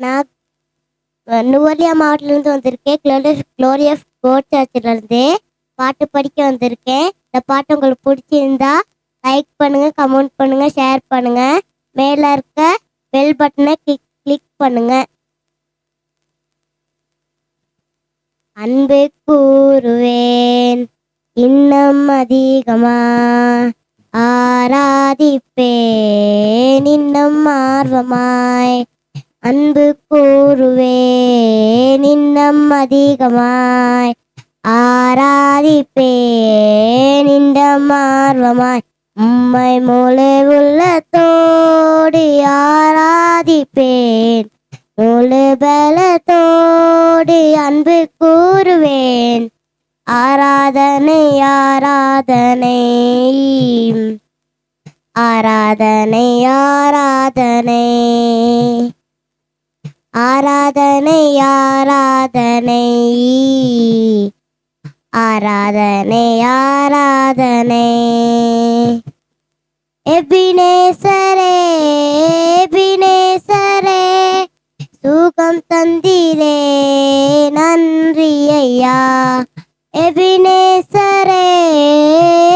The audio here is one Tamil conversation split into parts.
நான் நுவலியா மாவட்டத்திலேருந்து வந்திருக்கேன். க்ளோரியஸ் கோட் சர்ச்சிலேருந்து பாட்டு படிக்க வந்திருக்கேன். இந்த பாட்டு உங்களுக்கு பிடிச்சிருந்தா லைக் பண்ணுங்கள், கமெண்ட் பண்ணுங்கள், ஷேர் பண்ணுங்கள். மேலே இருக்க பெல் பட்டனை கிளிக் பண்ணுங்கள். அன்பு கூறுவேன் இன்னும் அதிகமா, ஆராதிப்பேன் இன்னும் ஆர்வமாய். அன்பு கூறுவேன் இன்னும் அதிகமாய், ஆராதிப்பேன் இன்னும் ஆர்வமாய். உம்மை முழு உள்ளத்தோடு ஆராதிப்பேன், முழு பலத்தோடு அன்பு கூறுவேன். ஆராதனை ஆராதனை ஆராதனை ஆராதனை ஆராதனை ஆராதனை ஆராதனை ஆராதனை. எபினேசரே எபினேசரே சுகம் தந்தீரே நன்றி ஐயா. எபினேசரே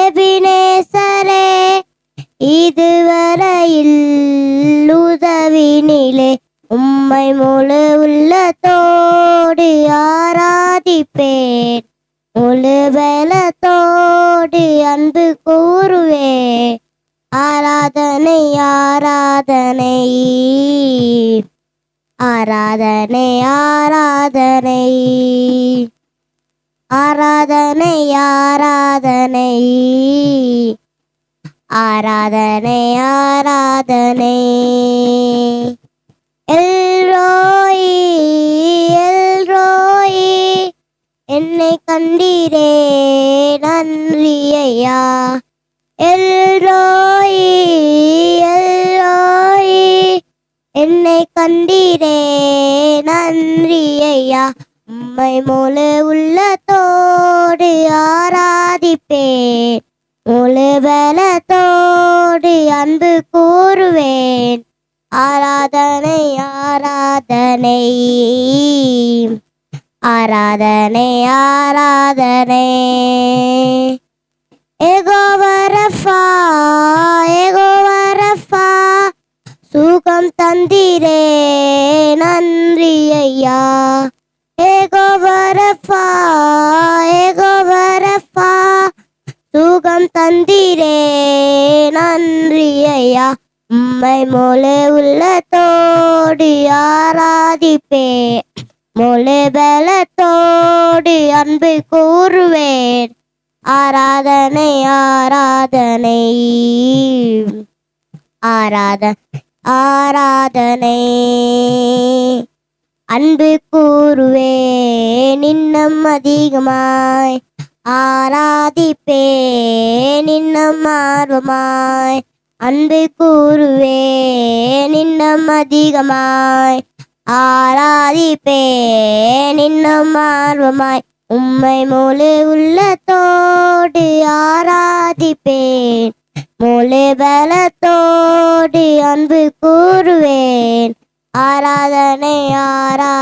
எபினேசரே இதுவரையில் உதவினிலே உம்மை முழு உள்ளத்தோடு ஆராதிப்பேன், முழு பலத்தோடு அன்பு கூறுவேன். ஆராதனை ஆராதனை ஆராதனை ஆராதனை ஆராதனை ஆராதனை ஆராதனை ஆராதனை. எல்ரோயி எல்ரோயி என்னை கண்டீரே நன்றி ஐயா. எல்ரோயி எல்ரோயி என்னை கண்டீரே நன்றி ஐயா. உம்மை முழு உள்ளத்தோடு ஆராதிப்பேன், முழு பலத்தோடு அன்பு கூறுவேன். ஆராதனை ஆராதனை ஆராதனை ஆராதனை. யெகோவா ரஃபா யெகோவா ரஃபா சுகம் தந்தீரே நன்றி ஐயா. யெகோவா ரஃபா யெகோவா ரஃபா சுகம் தந்தீரே நன்றி ஐயா. உம்மை முழு உள்ளத்தோடு ஆராதிப்பேன், முழு பலத்தோடு அன்பு கூறுவேன். ஆராதனை ஆராதனை ஆராதனை ஆராதனை. அன்பு கூறுவேன் இன்னும் அதிகமாய், ஆராதிப்பேன் இன்னும் ஆர்வமாய். அன்பு கூறுவேன் இன்னும் அதிகமாய், ஆராதிப்பேன் இன்னும் ஆர்வமாய். உம்மை முழு உள்ளத்தோடு ஆராதிப்பேன், முழு பலத்தோடு அன்பு கூறுவேன். ஆராதனை ஆரா